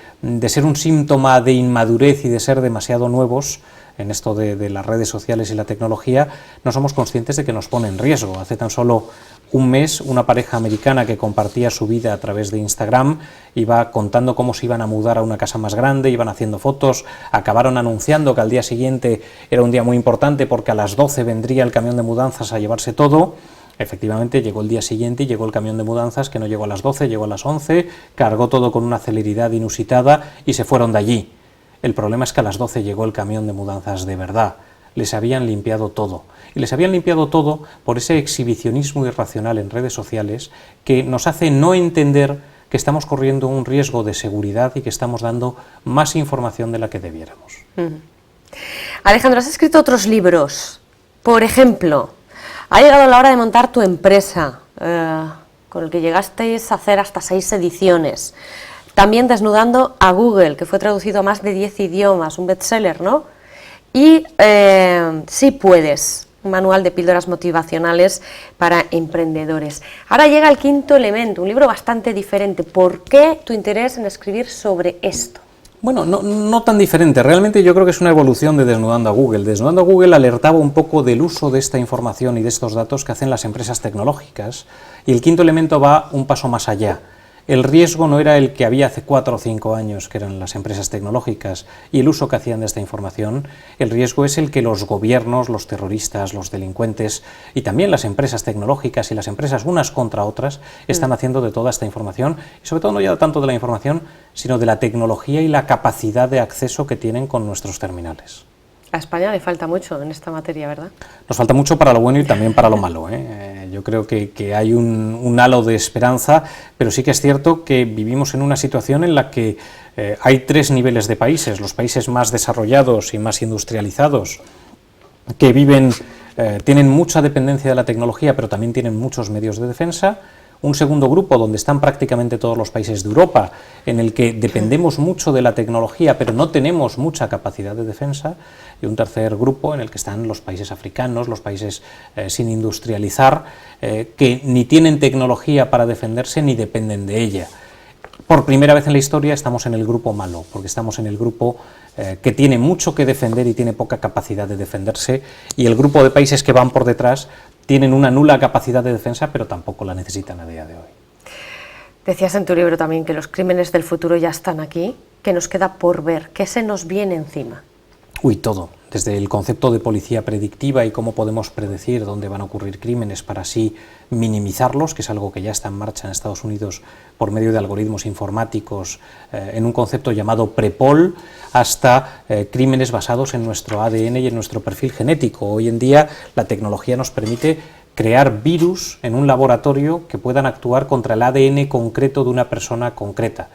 B: ser un síntoma de inmadurez y de ser demasiado nuevos en esto de las redes sociales y la tecnología, no somos conscientes de que nos pone en riesgo. Hace tan solo un mes, una pareja americana que compartía su vida a través de Instagram iba contando cómo se iban a mudar a una casa más grande, iban haciendo fotos, acabaron anunciando que al día siguiente era un día muy importante porque a las 12 vendría el camión de mudanzas a llevarse todo. Efectivamente, llegó el día siguiente y llegó el camión de mudanzas, que no llegó a las 12, llegó a las 11, cargó todo con una celeridad inusitada y se fueron de allí. El problema es que a las 12 llegó el camión de mudanzas de verdad. Les habían limpiado todo. Y les habían limpiado todo por ese exhibicionismo irracional en redes sociales que nos hace no entender que estamos corriendo un riesgo de seguridad y que estamos dando más información de la que debiéramos.
A: Alejandro, has escrito otros libros. Por ejemplo, ha llegado la hora de montar tu empresa, con el que llegasteis a hacer hasta 6 ediciones. También Desnudando a Google, que fue traducido a más de 10 idiomas, un bestseller, ¿no? Y Sí puedes, un manual de píldoras motivacionales para emprendedores. Ahora llega el 5.º elemento, un libro bastante diferente. ¿Por qué tu interés en escribir sobre esto?
B: Bueno, no tan diferente. Realmente yo creo que es una evolución de Desnudando a Google. Desnudando a Google alertaba un poco del uso de esta información y de estos datos que hacen las empresas tecnológicas. Y el quinto elemento va un paso más allá. El riesgo no era el que había hace 4 o 5 años, que eran las empresas tecnológicas, y el uso que hacían de esta información. El riesgo es el que los gobiernos, los terroristas, los delincuentes y también las empresas tecnológicas y las empresas unas contra otras están haciendo de toda esta información, y sobre todo no ya tanto de la información, sino de la tecnología y la capacidad de acceso que tienen con nuestros terminales.
A: A España le falta mucho en esta materia, ¿verdad?
B: Nos falta mucho para lo bueno y también para lo malo, ¿eh? Yo creo que hay un halo de esperanza, pero sí que es cierto que vivimos en una situación en la que hay 3 niveles de países: los países más desarrollados y más industrializados, que tienen mucha dependencia de la tecnología, pero también tienen muchos medios de defensa. Un segundo grupo, donde están prácticamente todos los países de Europa, en el que dependemos mucho de la tecnología, pero no tenemos mucha capacidad de defensa. Y un tercer grupo, en el que están los países africanos, los países sin industrializar, que ni tienen tecnología para defenderse ni dependen de ella. Por primera vez en la historia estamos en el grupo malo, porque estamos en el grupo que tiene mucho que defender y tiene poca capacidad de defenderse, y el grupo de países que van por detrás tienen una nula capacidad de defensa, pero tampoco la necesitan a día de hoy.
A: Decías en tu libro también que los crímenes del futuro ya están aquí, que nos queda por ver, ¿qué se nos viene encima?
B: Todo, desde el concepto de policía predictiva y cómo podemos predecir dónde van a ocurrir crímenes para así minimizarlos, que es algo que ya está en marcha en Estados Unidos por medio de algoritmos informáticos en un concepto llamado PREPOL, hasta crímenes basados en nuestro ADN y en nuestro perfil genético. Hoy en día la tecnología nos permite crear virus en un laboratorio que puedan actuar contra el ADN concreto de una persona concreta.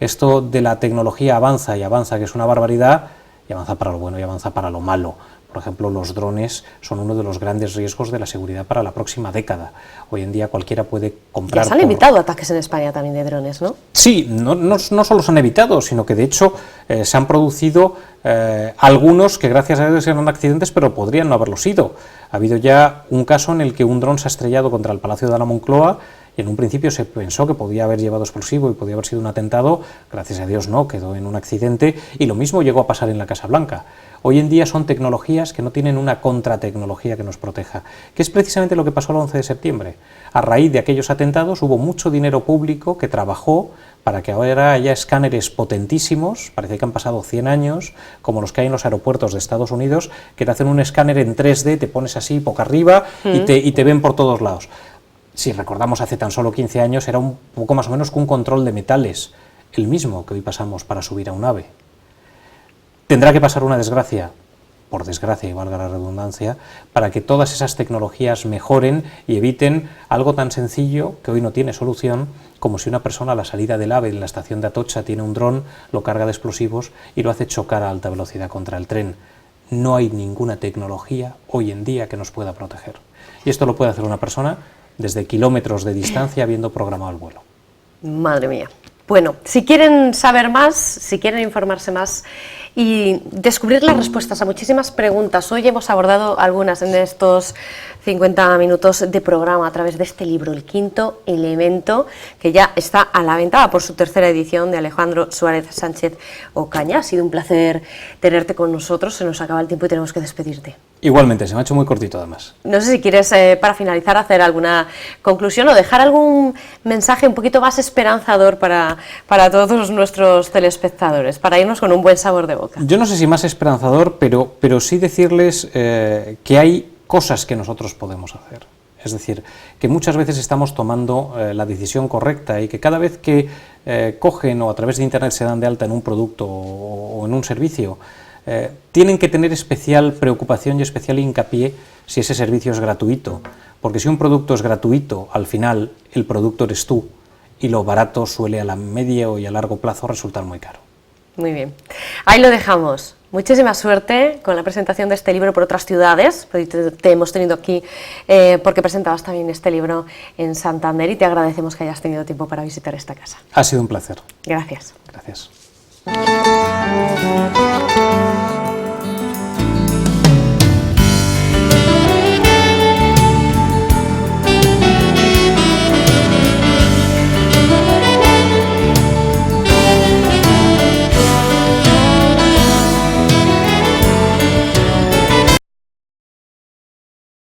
B: Esto de la tecnología avanza y avanza, que es una barbaridad, y avanza para lo bueno y avanza para lo malo. Por ejemplo, los drones son uno de los grandes riesgos de la seguridad para la próxima década. Hoy en día cualquiera puede comprar...
A: Ya se han evitado ataques en España también de drones, ¿no?
B: Sí, no solo se han evitado, sino que de hecho se han producido algunos que gracias a Dios eran accidentes, pero podrían no haberlo sido. Ha habido ya un caso en el que un dron se ha estrellado contra el Palacio de la Moncloa, y en un principio se pensó que podía haber llevado explosivo y podía haber sido un atentado. Gracias a Dios no, quedó en un accidente, y lo mismo llegó a pasar en la Casa Blanca. Hoy en día son tecnologías que no tienen una contratecnología que nos proteja, que es precisamente lo que pasó el 11 de septiembre. A raíz de aquellos atentados hubo mucho dinero público que trabajó para que ahora haya escáneres potentísimos, parece que han pasado 100 años, como los que hay en los aeropuertos de Estados Unidos, que te hacen un escáner en 3D, te pones así boca arriba y te ven por todos lados. Si recordamos, hace tan solo 15 años era un poco más o menos que un control de metales, el mismo que hoy pasamos para subir a un ave. Tendrá que pasar una desgracia, por desgracia y valga la redundancia, para que todas esas tecnologías mejoren y eviten algo tan sencillo que hoy no tiene solución, como si una persona a la salida del AVE en la estación de Atocha tiene un dron, lo carga de explosivos y lo hace chocar a alta velocidad contra el tren. No hay ninguna tecnología hoy en día que nos pueda proteger. Y esto lo puede hacer una persona desde kilómetros de distancia habiendo programado el vuelo.
A: Madre mía. Bueno, si quieren saber más, si quieren informarse más y descubrir las respuestas a muchísimas preguntas, hoy hemos abordado algunas en estos 50 minutos de programa a través de este libro, El quinto elemento, que ya está a la venta por su tercera edición, de Alejandro Suárez Sánchez Ocaña. Ha sido un placer tenerte con nosotros, se nos acaba el tiempo y tenemos que despedirte.
B: Igualmente, se me ha hecho muy cortito además.
A: No sé si quieres, para finalizar, hacer alguna conclusión o dejar algún mensaje un poquito más esperanzador para todos nuestros telespectadores, para irnos con un buen sabor de boca.
B: Yo no sé si más esperanzador, pero sí decirles que hay cosas que nosotros podemos hacer. Es decir, que muchas veces estamos tomando la decisión correcta y que cada vez que cogen o a través de Internet se dan de alta en un producto o en un servicio, tienen que tener especial preocupación y especial hincapié si ese servicio es gratuito, porque si un producto es gratuito, al final el producto eres tú, y lo barato suele a la medio y a largo plazo resultar muy caro.
A: Muy bien, ahí lo dejamos. Muchísima suerte con la presentación de este libro por otras ciudades. Te hemos tenido aquí porque presentabas también este libro en Santander y te agradecemos que hayas tenido tiempo para visitar esta casa.
B: Ha sido un placer.
A: Gracias.
B: Gracias.